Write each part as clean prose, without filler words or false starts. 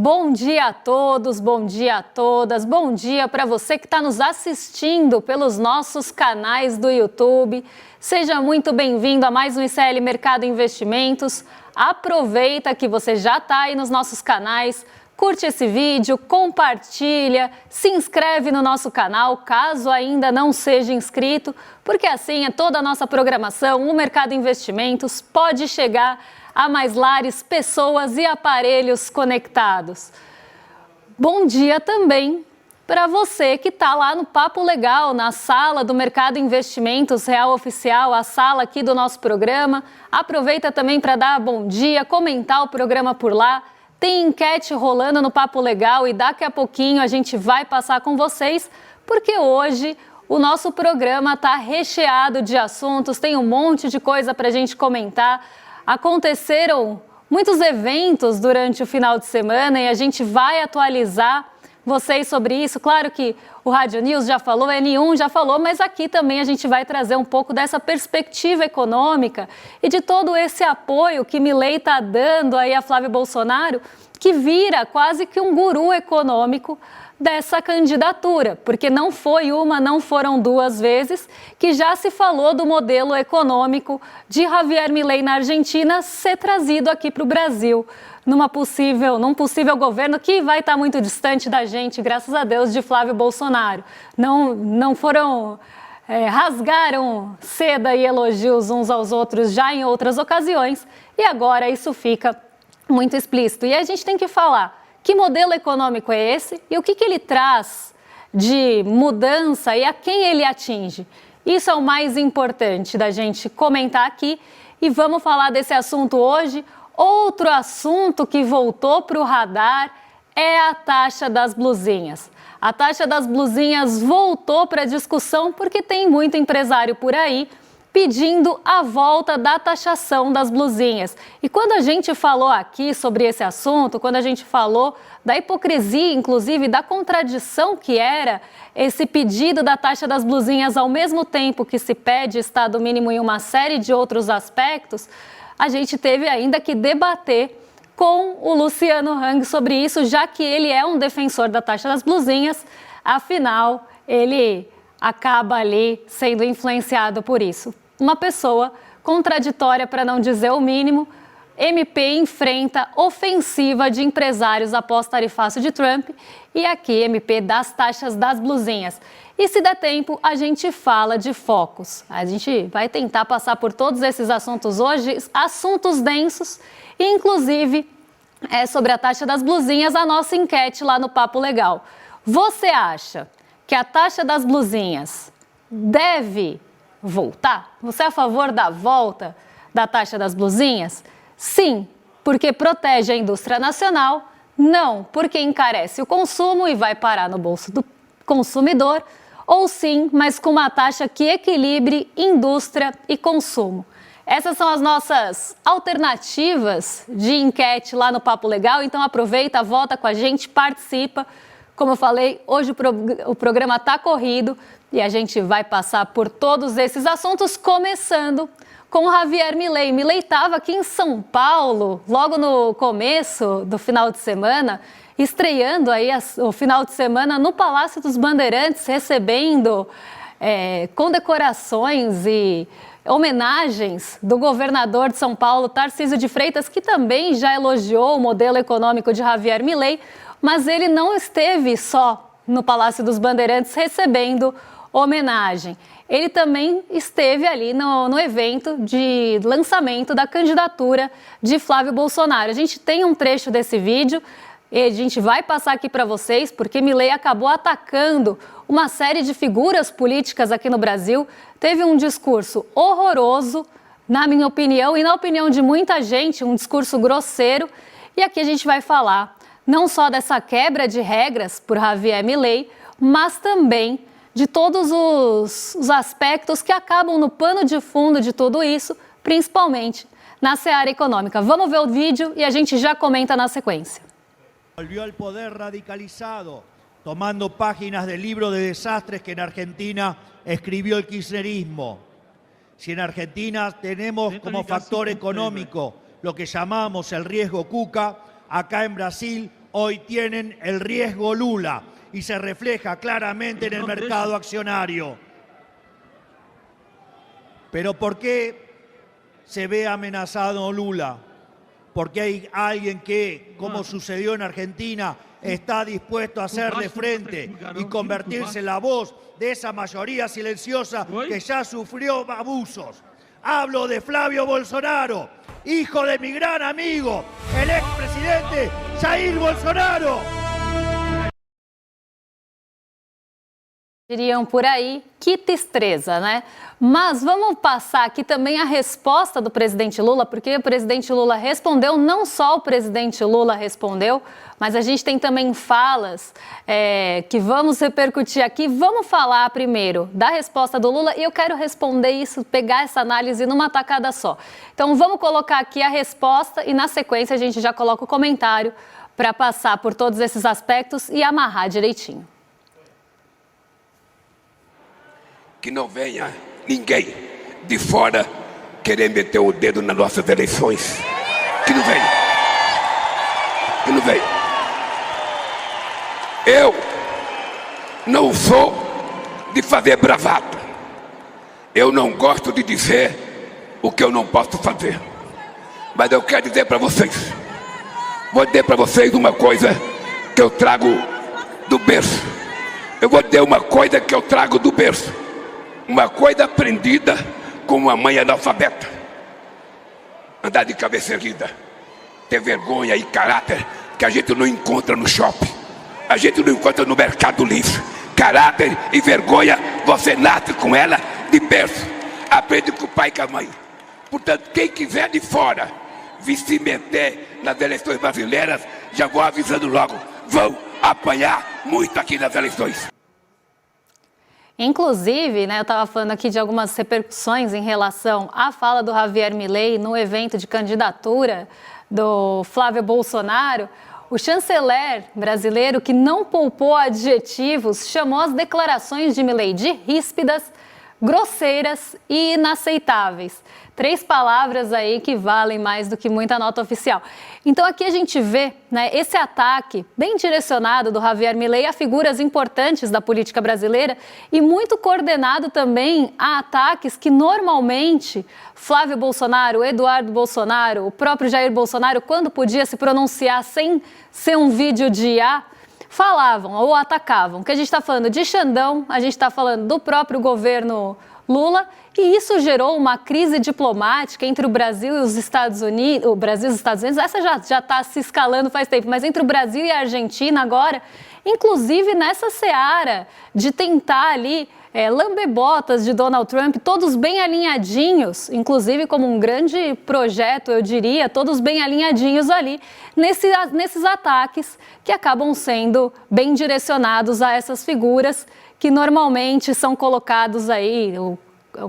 Bom dia a todos, bom dia a todas, bom dia para você que está nos assistindo pelos nossos canais do YouTube. Seja muito bem-vindo a mais um ICL Mercado Investimentos. Aproveita que você já está aí nos nossos canais, curte esse vídeo, compartilha, se inscreve no nosso canal, caso ainda não seja inscrito, porque assim é toda a nossa programação, o Mercado Investimentos pode chegar a mais lares, pessoas e aparelhos conectados. Bom dia também para você que está lá no Papo Legal, na sala do Mercado Investimentos Real Oficial, a sala aqui do nosso programa. Aproveita também para dar bom dia, comentar o programa por lá. Tem enquete rolando no Papo Legal e daqui a pouquinho a gente vai passar com vocês, porque hoje o nosso programa está recheado de assuntos, tem um monte de coisa para a gente comentar. Aconteceram muitos eventos durante o final de semana e a gente vai atualizar vocês sobre isso. Claro que o Rádio News já falou, N1 já falou, mas aqui também a gente vai trazer um pouco dessa perspectiva econômica e de todo esse apoio que Milei está dando aí a Flávio Bolsonaro, que vira quase que um guru econômico dessa candidatura, porque não foi uma, não foram duas vezes que já se falou do modelo econômico de Javier Milei na Argentina ser trazido aqui para o Brasil, num possível governo que vai estar muito distante da gente, graças a Deus, de Flávio Bolsonaro. Não foram, rasgaram seda e elogios uns aos outros já em outras ocasiões, e agora isso fica muito explícito. E a gente tem que falar que modelo econômico é esse e o que ele traz de mudança e a quem ele atinge. Isso é o mais importante da gente comentar aqui e vamos falar desse assunto hoje. Outro assunto que voltou para o radar é a taxa das blusinhas. A taxa das blusinhas voltou para a discussão porque tem muito empresário por aí pedindo a volta da taxação das blusinhas. E quando a gente falou aqui sobre esse assunto, quando a gente falou da hipocrisia, inclusive da contradição que era esse pedido da taxa das blusinhas ao mesmo tempo que se pede Estado mínimo em uma série de outros aspectos, a gente teve ainda que debater com o Luciano Hang sobre isso, já que ele é um defensor da taxa das blusinhas, afinal, ele acaba ali sendo influenciado por isso. Uma pessoa contraditória, para não dizer o mínimo. MP enfrenta ofensiva de empresários após tarifaço de Trump e aqui MP das taxas das blusinhas. E se der tempo, a gente fala de focos. A gente vai tentar passar por todos esses assuntos hoje, assuntos densos, e inclusive sobre a taxa das blusinhas, a nossa enquete lá no Papo Legal. Você acha que a taxa das blusinhas deve voltar? Você é a favor da volta da taxa das blusinhas? Sim, porque protege a indústria nacional. Não, porque encarece o consumo e vai parar no bolso do consumidor. Ou sim, mas com uma taxa que equilibre indústria e consumo. Essas são as nossas alternativas de enquete lá no Papo Legal. Então aproveita, vota com a gente, participa. Como eu falei, hoje o programa está corrido e a gente vai passar por todos esses assuntos, começando com o Javier Milei. Milei estava aqui em São Paulo, logo no começo do final de semana, estreando aí o final de semana no Palácio dos Bandeirantes, recebendo condecorações e homenagens do governador de São Paulo, Tarcísio de Freitas, que também já elogiou o modelo econômico de Javier Milei, mas ele não esteve só no Palácio dos Bandeirantes recebendo homenagem. Ele também esteve ali no evento de lançamento da candidatura de Flávio Bolsonaro. A gente tem um trecho desse vídeo e a gente vai passar aqui para vocês, porque Milei acabou atacando uma série de figuras políticas aqui no Brasil. Teve um discurso horroroso, na minha opinião, e na opinião de muita gente, um discurso grosseiro. E aqui a gente vai falar não só dessa quebra de regras por Javier Milei, mas também de todos os aspectos que acabam no pano de fundo de tudo isso, principalmente na seara econômica. Vamos ver o vídeo e a gente já comenta na sequência. Volvió al poder radicalizado, tomando páginas del libro de desastres que en Argentina escribió el kirchnerismo. Si en Argentina tenemos como factor económico lo que llamamos el riesgo Cuca, acá en Brasil hoy tienen el riesgo Lula y se refleja claramente en el mercado accionario. Pero ¿por qué se ve amenazado Lula? Porque hay alguien que, como sucedió en Argentina, está dispuesto a hacerle frente y convertirse en la voz de esa mayoría silenciosa que ya sufrió abusos. Hablo de Flavio Bolsonaro, hijo de mi gran amigo, el expresidente Jair Bolsonaro. Diriam por aí, que tristeza, né? Mas vamos passar aqui também a resposta do presidente Lula, porque o presidente Lula respondeu, não só o presidente Lula respondeu, mas a gente tem também falas que vamos repercutir aqui. Vamos falar primeiro da resposta do Lula e eu quero responder isso, pegar essa análise numa tacada só. Então vamos colocar aqui a resposta e na sequência a gente já coloca o comentário para passar por todos esses aspectos e amarrar direitinho. Que não venha ninguém de fora querer meter o dedo nas nossas eleições. Que não venha. Que não venha. Eu não sou de fazer bravata. Eu não gosto de dizer o que eu não posso fazer. Mas eu quero dizer para vocês. Vou dizer para vocês uma coisa que eu trago do berço. Eu vou dizer uma coisa que eu trago do berço. Uma coisa aprendida com uma mãe analfabeta. Andar de cabeça erguida. Ter vergonha e caráter que a gente não encontra no shopping. A gente não encontra no Mercado Livre. Caráter e vergonha, você nasce com ela de berço. Aprende com o pai e com a mãe. Portanto, quem quiser de fora vir se meter nas eleições brasileiras, já vou avisando logo, vão apanhar muito aqui nas eleições. Inclusive, né, eu estava falando aqui de algumas repercussões em relação à fala do Javier Milei no evento de candidatura do Flávio Bolsonaro. O chanceler brasileiro, que não poupou adjetivos, chamou as declarações de Milei de ríspidas, grosseiras e inaceitáveis. 3 palavras aí que valem mais do que muita nota oficial. Então aqui a gente vê, né, esse ataque bem direcionado do Javier Milei a figuras importantes da política brasileira e muito coordenado também a ataques que normalmente Flávio Bolsonaro, Eduardo Bolsonaro, o próprio Jair Bolsonaro, quando podia se pronunciar sem ser um vídeo de IA, falavam ou atacavam. Que a gente está falando de Xandão, a gente está falando do próprio governo Lula, e isso gerou uma crise diplomática entre o Brasil e os Estados Unidos. O Brasil e os Estados Unidos, essa já está se escalando faz tempo, mas entre o Brasil e a Argentina agora, inclusive nessa seara de tentar ali lamber botas de Donald Trump, todos bem alinhadinhos, inclusive como um grande projeto, eu diria, todos bem alinhadinhos ali, nesses ataques que acabam sendo bem direcionados a essas figuras que normalmente são colocados aí,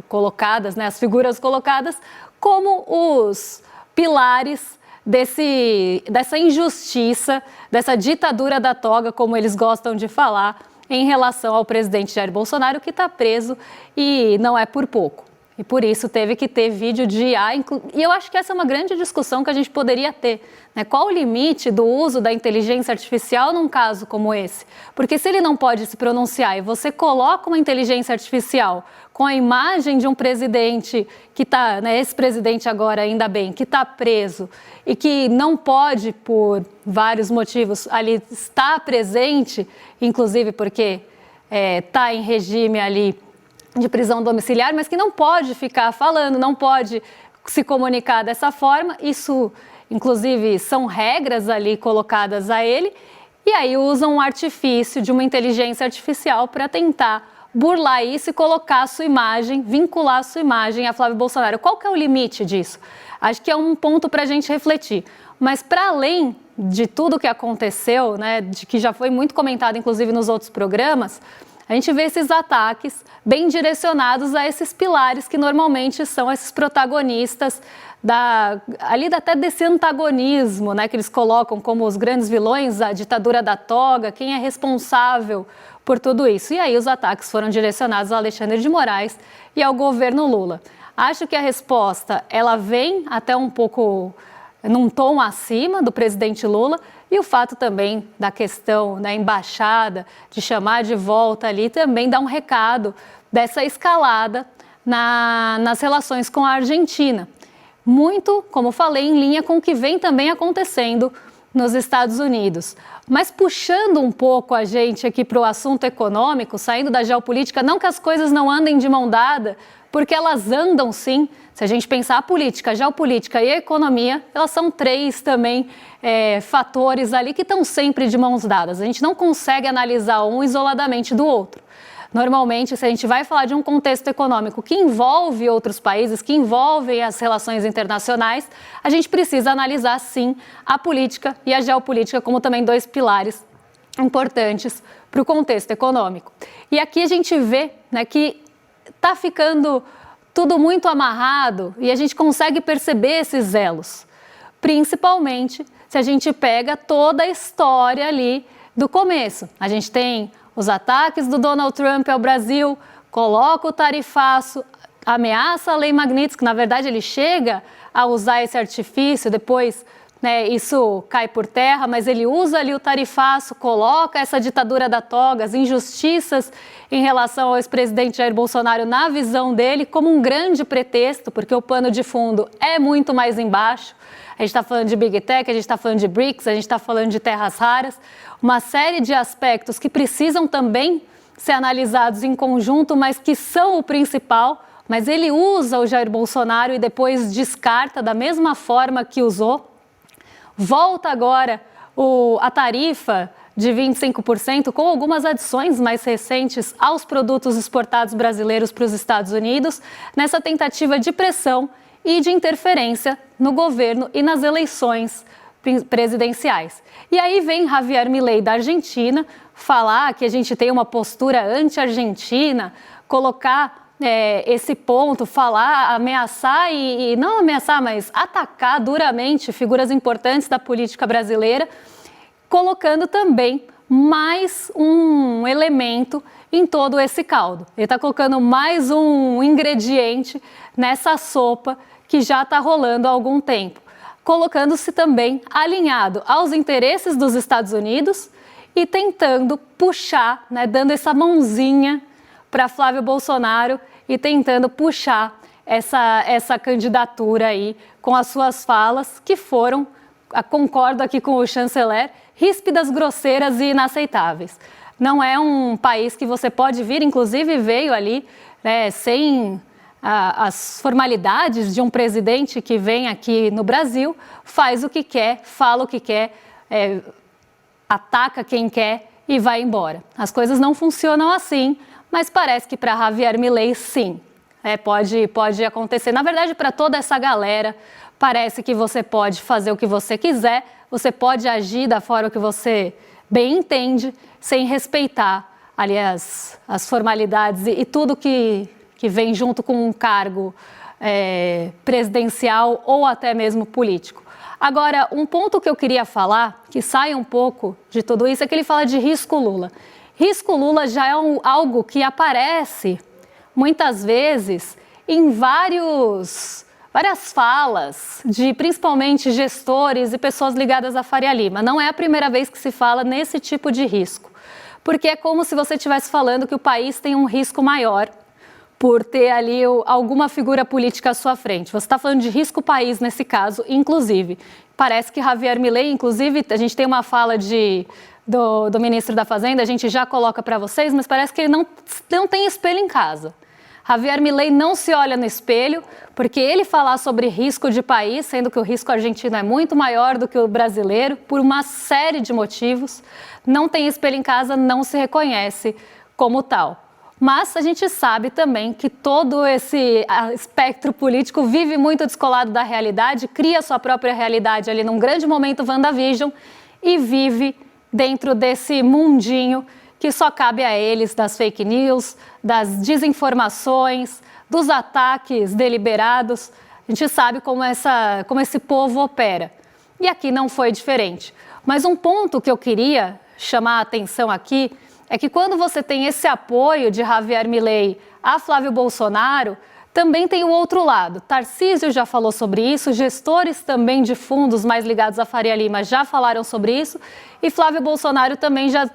colocadas, né, as figuras colocadas como os pilares dessa injustiça, dessa ditadura da toga, como eles gostam de falar, em relação ao presidente Jair Bolsonaro, que está preso e não é por pouco. E por isso teve que ter vídeo de IA. E eu acho que essa é uma grande discussão que a gente poderia ter, né? Qual o limite do uso da inteligência artificial num caso como esse? Porque se ele não pode se pronunciar e você coloca uma inteligência artificial com a imagem de um presidente que está, né, esse presidente agora, ainda bem, que está preso e que não pode, por vários motivos, ali estar presente, inclusive porque está em regime ali de prisão domiciliar, mas que não pode ficar falando, não pode se comunicar dessa forma. Isso, inclusive, são regras ali colocadas a ele. E aí usam um artifício de uma inteligência artificial para tentar burlar isso e colocar a sua imagem, vincular a sua imagem a Flávio Bolsonaro. Qual que é o limite disso? Acho que é um ponto para a gente refletir. Mas para além de tudo que aconteceu, né, de que já foi muito comentado, inclusive nos outros programas, a gente vê esses ataques bem direcionados a esses pilares que normalmente são esses protagonistas até desse antagonismo, né, que eles colocam como os grandes vilões, a ditadura da toga, quem é responsável por tudo isso. E aí os ataques foram direcionados ao Alexandre de Moraes e ao governo Lula. Acho que a resposta, ela vem até um pouco num tom acima do presidente Lula, e o fato também da questão da embaixada, de chamar de volta ali, também dá um recado dessa escalada nas relações com a Argentina. Muito, como falei, em linha com o que vem também acontecendo nos Estados Unidos. Mas puxando um pouco a gente aqui para o assunto econômico, saindo da geopolítica, não que as coisas não andem de mão dada, porque elas andam sim. Se a gente pensar a política, a geopolítica e a economia, elas são três também fatores ali que estão sempre de mãos dadas. A gente não consegue analisar um isoladamente do outro. Normalmente, se a gente vai falar de um contexto econômico que envolve outros países, que envolve as relações internacionais, a gente precisa analisar, sim, a política e a geopolítica como também dois pilares importantes para o contexto econômico. E aqui a gente vê, né, que está ficando tudo muito amarrado e a gente consegue perceber esses elos, principalmente se a gente pega toda a história ali do começo. A gente tem os ataques do Donald Trump ao Brasil, coloca o tarifaço, ameaça a Lei Magnitsky, na verdade ele chega a usar esse artifício, depois isso cai por terra, mas ele usa ali o tarifaço, coloca essa ditadura da toga, as injustiças em relação ao ex-presidente Jair Bolsonaro na visão dele como um grande pretexto, porque o pano de fundo é muito mais embaixo. A gente está falando de Big Tech, a gente está falando de BRICS, a gente está falando de terras raras, uma série de aspectos que precisam também ser analisados em conjunto, mas que são o principal. Mas ele usa o Jair Bolsonaro e depois descarta da mesma forma que usou. Volta agora a tarifa de 25%, com algumas adições mais recentes aos produtos exportados brasileiros para os Estados Unidos, nessa tentativa de pressão e de interferência no governo e nas eleições presidenciais. E aí vem Javier Milei da Argentina falar que a gente tem uma postura anti-argentina, colocar esse ponto, falar, ameaçar e não ameaçar, mas atacar duramente figuras importantes da política brasileira, colocando também mais um elemento em todo esse caldo. Ele está colocando mais um ingrediente nessa sopa que já está rolando há algum tempo, colocando-se também alinhado aos interesses dos Estados Unidos e tentando puxar, dando essa mãozinha para Flávio Bolsonaro e tentando puxar essa candidatura aí com as suas falas que foram, concordo aqui com o chanceler, ríspidas, grosseiras e inaceitáveis. Não é um país que você pode vir, inclusive veio ali sem as formalidades de um presidente que vem aqui no Brasil, faz o que quer, fala o que quer, ataca quem quer e vai embora. As coisas não funcionam assim, mas parece que para Javier Milei, sim, pode acontecer. Na verdade, para toda essa galera, parece que você pode fazer o que você quiser, você pode agir da forma que você bem entende, sem respeitar ali as formalidades e tudo que vem junto com um cargo presidencial ou até mesmo político. Agora, um ponto que eu queria falar, que sai um pouco de tudo isso, é que ele fala de risco Lula. Risco Lula já é algo que aparece muitas vezes em várias falas de principalmente gestores e pessoas ligadas à Faria Lima. Não é a primeira vez que se fala nesse tipo de risco, porque é como se você estivesse falando que o país tem um risco maior por ter ali alguma figura política à sua frente. Você está falando de risco país nesse caso, inclusive. Parece que Javier Milei, inclusive, a gente tem uma fala do ministro da Fazenda, a gente já coloca para vocês, mas parece que ele não tem espelho em casa. Javier Milei não se olha no espelho, porque ele falar sobre risco de país, sendo que o risco argentino é muito maior do que o brasileiro, por uma série de motivos, não tem espelho em casa, não se reconhece como tal. Mas a gente sabe também que todo esse espectro político vive muito descolado da realidade, cria sua própria realidade ali num grande momento WandaVision e vive dentro desse mundinho que só cabe a eles, das fake news, das desinformações, dos ataques deliberados. A gente sabe como esse povo opera. E aqui não foi diferente. Mas um ponto que eu queria chamar a atenção aqui é que quando você tem esse apoio de Javier Milei a Flávio Bolsonaro, Também tem o outro lado. Tarcísio já falou sobre isso, gestores também de fundos mais ligados à Faria Lima já falaram sobre isso, e Flávio Bolsonaro também já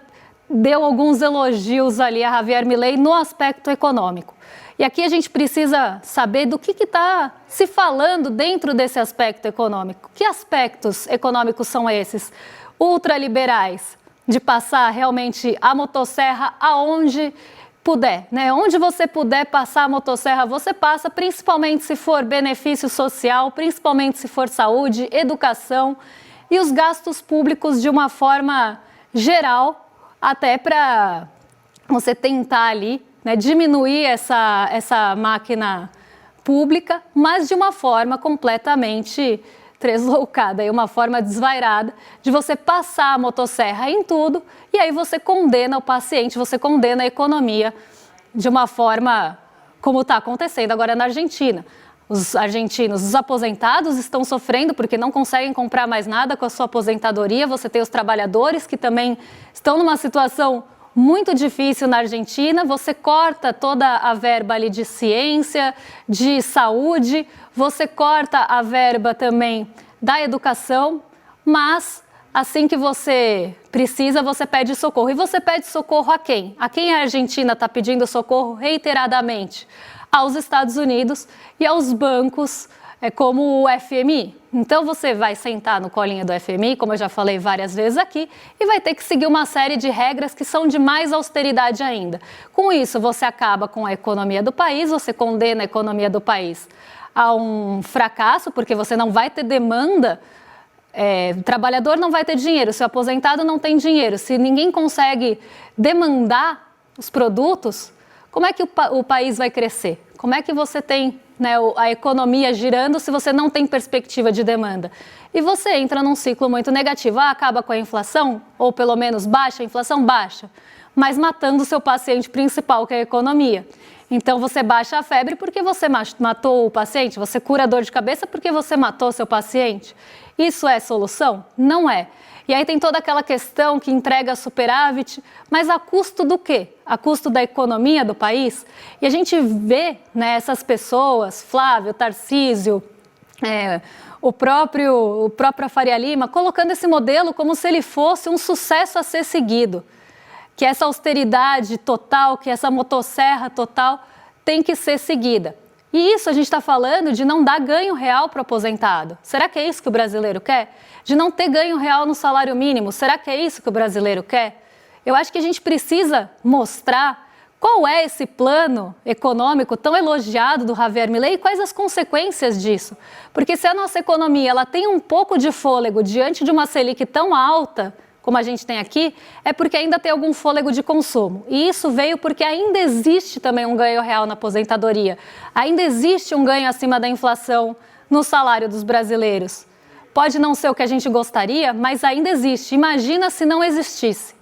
deu alguns elogios ali a Javier Milei no aspecto econômico. E aqui a gente precisa saber do que está se falando dentro desse aspecto econômico. Que aspectos econômicos são esses? Ultraliberais, de passar realmente a motosserra aonde puder, né? Onde você puder passar a motosserra, você passa, principalmente se for benefício social, principalmente se for saúde, educação e os gastos públicos de uma forma geral, até para você tentar ali, né, diminuir essa máquina pública, mas de uma forma completamente tresloucada, e uma forma desvairada de você passar a motosserra em tudo, e aí você condena o paciente, você condena a economia de uma forma como está acontecendo agora na Argentina. Os argentinos, os aposentados estão sofrendo porque não conseguem comprar mais nada com a sua aposentadoria. Você tem os trabalhadores que também estão numa situação muito difícil na Argentina. Você corta toda a verba ali de ciência, de saúde, você corta a verba também da educação, mas assim que você precisa, você pede socorro. E você pede socorro a quem? A quem a Argentina está pedindo socorro reiteradamente? Aos Estados Unidos e aos bancos como o FMI. Então você vai sentar no colinho do FMI, como eu já falei várias vezes aqui, e vai ter que seguir uma série de regras que são de mais austeridade ainda. Com isso, você acaba com a economia do país, você condena a economia do país a um fracasso, porque você não vai ter demanda, o trabalhador não vai ter dinheiro, se o aposentado não tem dinheiro, se ninguém consegue demandar os produtos, como é que o país vai crescer? Como é que você tem, né, a economia girando se você não tem perspectiva de demanda? E você entra num ciclo muito negativo. Acaba com a inflação, ou pelo menos baixa a inflação, baixa, mas matando o seu paciente principal, que é a economia. Então você baixa a febre porque você matou o paciente, você cura a dor de cabeça porque você matou o seu paciente. Isso é solução? Não é. E aí tem toda aquela questão que entrega superávit, mas a custo do quê? A custo da economia do país? E a gente vê, né, essas pessoas, Flávio, Tarcísio, o próprio Faria Lima, colocando esse modelo como se ele fosse um sucesso a ser seguido. Que essa austeridade total, que essa motosserra total tem que ser seguida. E isso a gente está falando de não dar ganho real para o aposentado. Será que é isso que o brasileiro quer? De não ter ganho real no salário mínimo. Será que é isso que o brasileiro quer? Eu acho que a gente precisa mostrar qual é esse plano econômico tão elogiado do Javier Milei e quais as consequências disso. Porque se a nossa economia ela tem um pouco de fôlego diante de uma Selic tão alta como a gente tem aqui, é porque ainda tem algum fôlego de consumo. E isso veio porque ainda existe também um ganho real na aposentadoria. Ainda existe um ganho acima da inflação no salário dos brasileiros. Pode não ser o que a gente gostaria, mas ainda existe. Imagina se não existisse.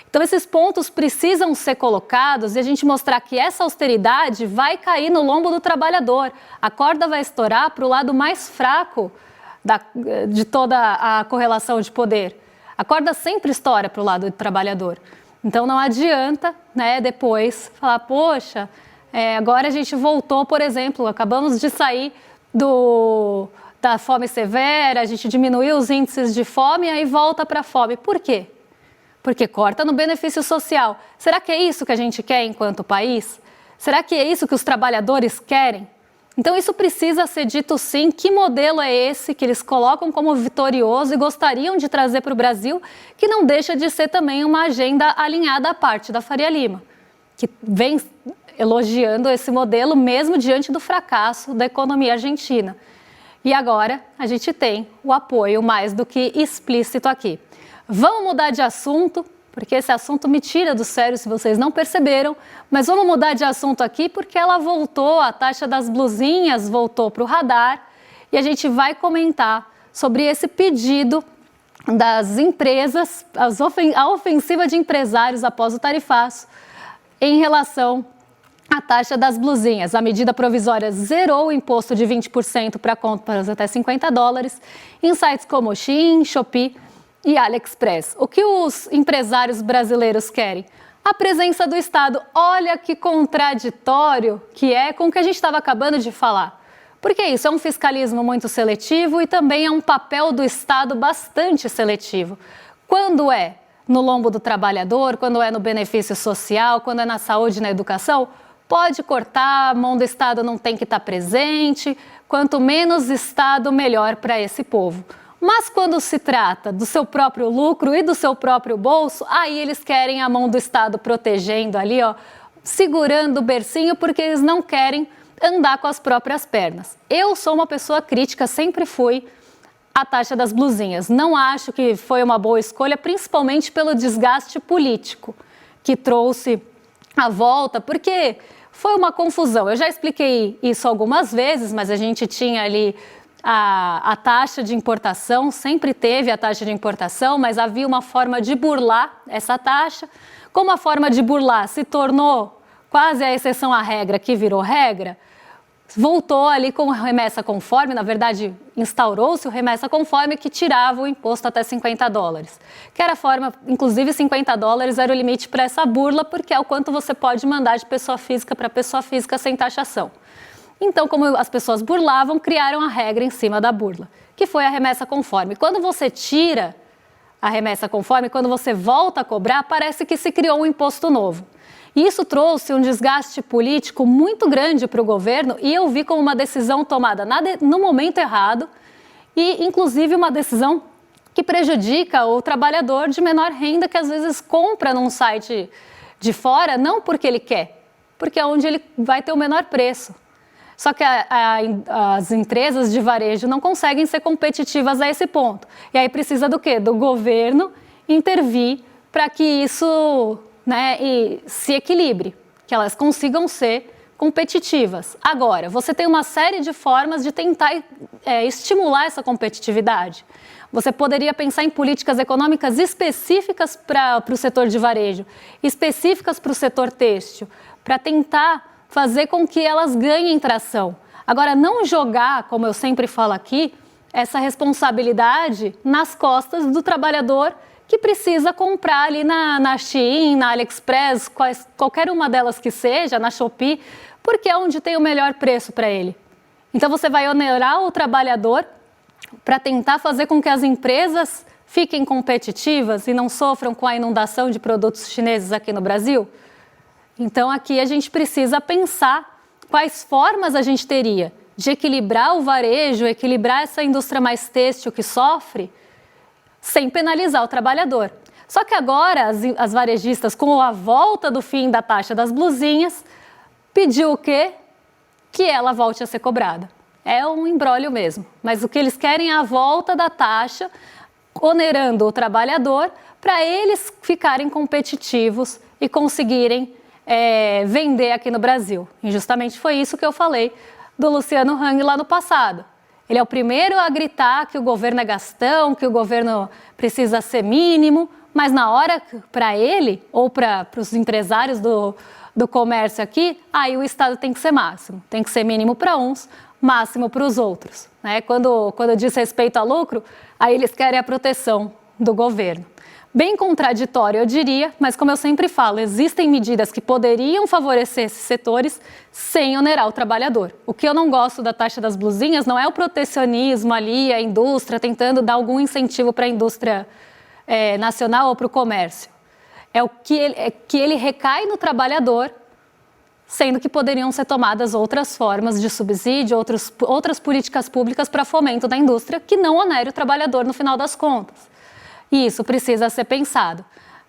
Então esses pontos precisam ser colocados e a gente mostrar que essa austeridade vai cair no lombo do trabalhador. A corda vai estourar para o lado mais fraco de toda a correlação de poder. A corda sempre estoura para o lado do trabalhador. Então não adianta, né, depois falar, poxa, agora a gente voltou, por exemplo, acabamos de sair da fome severa, a gente diminuiu os índices de fome e aí volta para a fome. Por quê? Porque corta no benefício social. Será que é isso que a gente quer enquanto país? Será que é isso que os trabalhadores querem? Então isso precisa ser dito sim, que modelo é esse que eles colocam como vitorioso e gostariam de trazer para o Brasil, que não deixa de ser também uma agenda alinhada à parte da Faria Lima, que vem elogiando esse modelo mesmo diante do fracasso da economia argentina. E agora a gente tem o apoio mais do que explícito aqui. Vamos mudar de assunto, porque esse assunto me tira do sério se vocês não perceberam, mas vamos mudar de assunto aqui porque ela voltou, a taxa das blusinhas voltou para o radar e a gente vai comentar sobre esse pedido das empresas, a ofensiva de empresários após o tarifaço em relação à taxa das blusinhas. A medida provisória zerou o imposto de 20% para compras até $50 em sites como Shein, Shopee e AliExpress. O que os empresários brasileiros querem? a presença do Estado. Olha que contraditório que é com o que a gente estava acabando de falar. Porque isso é um fiscalismo muito seletivo e também é um papel do Estado bastante seletivo. Quando é no lombo do trabalhador, quando é no benefício social, quando é na saúde e na educação, pode cortar, a mão do Estado não tem que estar presente, quanto menos Estado, melhor para esse povo. Mas quando se trata do seu próprio lucro e do seu próprio bolso, aí eles querem a mão do Estado protegendo ali, ó, segurando o bercinho, porque eles não querem andar com as próprias pernas. Eu sou uma pessoa crítica, sempre fui à taxa das blusinhas. Não acho que foi uma boa escolha, principalmente pelo desgaste político que trouxe a volta, porque foi uma confusão. Eu já expliquei isso algumas vezes, mas a gente tinha ali a taxa de importação, sempre teve a taxa de importação, mas havia uma forma de burlar essa taxa. Como a forma de burlar se tornou quase a exceção à regra, que virou regra, voltou ali com remessa conforme, na verdade instaurou-se o remessa conforme que tirava o imposto até $50, que era a forma, inclusive $50 era o limite para essa burla, porque é o quanto você pode mandar de pessoa física para pessoa física sem taxação. Então, como as pessoas burlavam, criaram a regra em cima da burla, que foi a remessa conforme. Quando você tira a remessa conforme, quando você volta a cobrar, parece que se criou um imposto novo. E isso trouxe um desgaste político muito grande para o governo e eu vi como uma decisão tomada no momento errado e, inclusive, uma decisão que prejudica o trabalhador de menor renda que às vezes compra num site de fora, não porque ele quer, porque é onde ele vai ter o menor preço. Só que as empresas de varejo não conseguem ser competitivas a esse ponto. E aí precisa do quê? Do governo intervir para que isso, né, se equilibre, que elas consigam ser competitivas. Agora, você tem uma série de formas de tentar estimular essa competitividade. Você poderia pensar em políticas econômicas específicas para o setor de varejo, específicas para o setor têxtil, para tentar fazer com que elas ganhem tração. Agora, não jogar, como eu sempre falo aqui, essa responsabilidade nas costas do trabalhador que precisa comprar ali na Shein, na AliExpress, qualquer uma delas que seja, na Shopee, porque é onde tem o melhor preço para ele. Então, você vai onerar o trabalhador para tentar fazer com que as empresas fiquem competitivas e não sofram com a inundação de produtos chineses aqui no Brasil? Então, aqui a gente precisa pensar quais formas a gente teria de equilibrar o varejo, equilibrar essa indústria mais têxtil que sofre, sem penalizar o trabalhador. Só que agora as varejistas, com a volta do fim da taxa das blusinhas, pediu o quê? Que ela volte a ser cobrada. É um imbróglio mesmo, mas o que eles querem é a volta da taxa, onerando o trabalhador, para eles ficarem competitivos e conseguirem vender aqui no Brasil. E justamente foi isso que eu falei do Luciano Hang lá no passado. Ele é o primeiro a gritar que o governo é gastão, que o governo precisa ser mínimo, mas na hora para ele, ou para os empresários do comércio aqui, aí o Estado tem que ser máximo. Tem que ser mínimo para uns, máximo para os outros. Né? Quando diz respeito a lucro, aí eles querem a proteção do governo. Bem contraditório, eu diria, mas como eu sempre falo, existem medidas que poderiam favorecer esses setores sem onerar o trabalhador. O que eu não gosto da taxa das blusinhas não é o protecionismo ali, a indústria tentando dar algum incentivo para a indústria nacional ou para o comércio. É o que ele recai no trabalhador, sendo que poderiam ser tomadas outras formas de subsídio, outras políticas públicas para fomento da indústria que não onere o trabalhador no final das contas. E isso precisa ser pensado.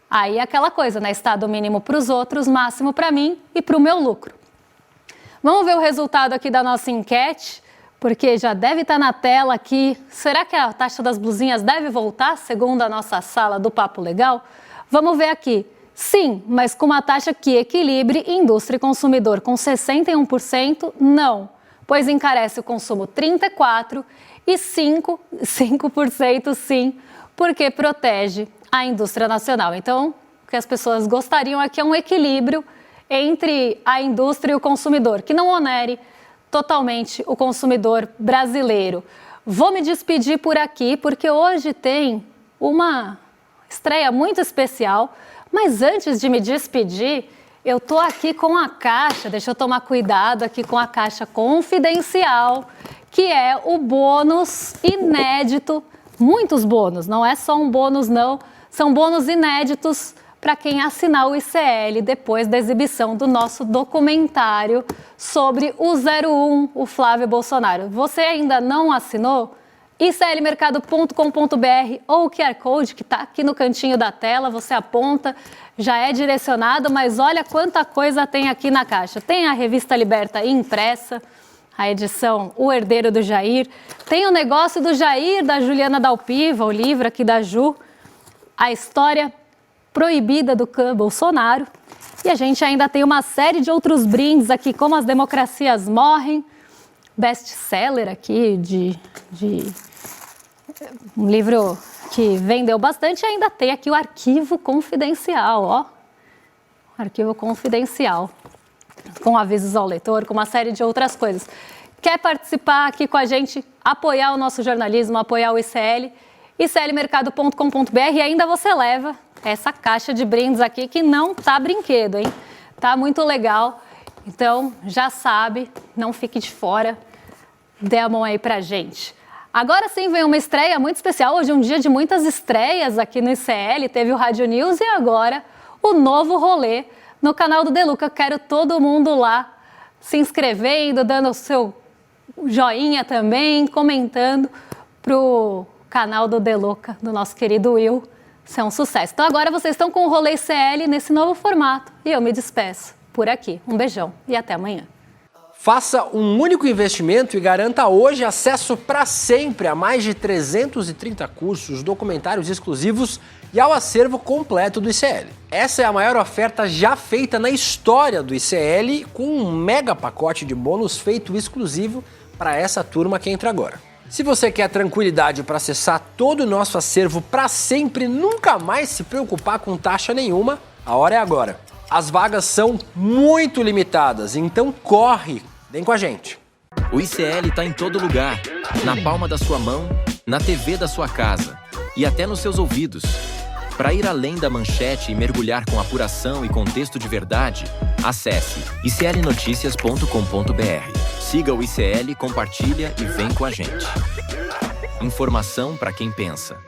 Aí é aquela coisa, né? Estado mínimo para os outros, máximo para mim e para o meu lucro. Vamos ver o resultado aqui da nossa enquete, porque já deve estar na tela aqui. Será que a taxa das blusinhas deve voltar, segundo a nossa sala do Papo Legal? Vamos ver aqui. Sim, mas com uma taxa que equilibre indústria e consumidor com 61%, não, pois encarece o consumo 34% e 5% sim, porque protege a indústria nacional. Então, o que as pessoas gostariam aqui é um equilíbrio entre a indústria e o consumidor, que não onere totalmente o consumidor brasileiro. Vou me despedir por aqui, porque hoje tem uma estreia muito especial, Mas antes de me despedir, eu tô aqui com a caixa, deixa eu tomar cuidado aqui com a caixa confidencial, que é o bônus inédito, muitos bônus, não é só um bônus não, são bônus inéditos para quem assinar o ICL depois da exibição do nosso documentário sobre o 01, o Flávio Bolsonaro. Você ainda não assinou? iclmercado.com.br ou o QR Code que está aqui no cantinho da tela, você aponta, já é direcionado, mas olha quanta coisa tem aqui na caixa. Tem a Revista Liberta impressa, a edição O Herdeiro do Jair, tem o Negócio do Jair, da Juliana Dalpiva, o livro aqui da Ju, a História Proibida do Clã Bolsonaro, e a gente ainda tem uma série de outros brindes aqui, como As Democracias Morrem, best-seller aqui de um livro que vendeu bastante, e ainda tem aqui o Arquivo Confidencial, ó. Arquivo Confidencial, com avisos ao leitor, com uma série de outras coisas. Quer participar aqui com a gente, apoiar o nosso jornalismo, apoiar o ICL, iclmercado.com.br, e ainda você leva essa caixa de brindes aqui que não tá brinquedo, hein? Tá muito legal. Então, já sabe, não fique de fora, dê a mão aí pra gente. Agora sim vem uma estreia muito especial, hoje é um dia de muitas estreias aqui no ICL, teve o Rádio News e agora o novo rolê no canal do Deluca. Quero todo mundo lá se inscrevendo, dando o seu joinha também, comentando pro canal do Deluca, do nosso querido Will. Isso é um sucesso. Então agora vocês estão com o rolê ICL nesse novo formato e eu me despeço por aqui. Um beijão e até amanhã. Faça um único investimento e garanta hoje acesso para sempre a mais de 330 cursos, documentários exclusivos e ao acervo completo do ICL. Essa é a maior oferta já feita na história do ICL, com um mega pacote de bônus feito exclusivo para essa turma que entra agora. Se você quer tranquilidade para acessar todo o nosso acervo para sempre, nunca mais se preocupar com taxa nenhuma, a hora é agora. As vagas são muito limitadas, então corre, vem com a gente. O ICL está em todo lugar, na palma da sua mão, na TV da sua casa e até nos seus ouvidos. Para ir além da manchete e mergulhar com apuração e contexto de verdade, acesse iclnoticias.com.br. Siga o ICL, compartilha e vem com a gente. Informação para quem pensa.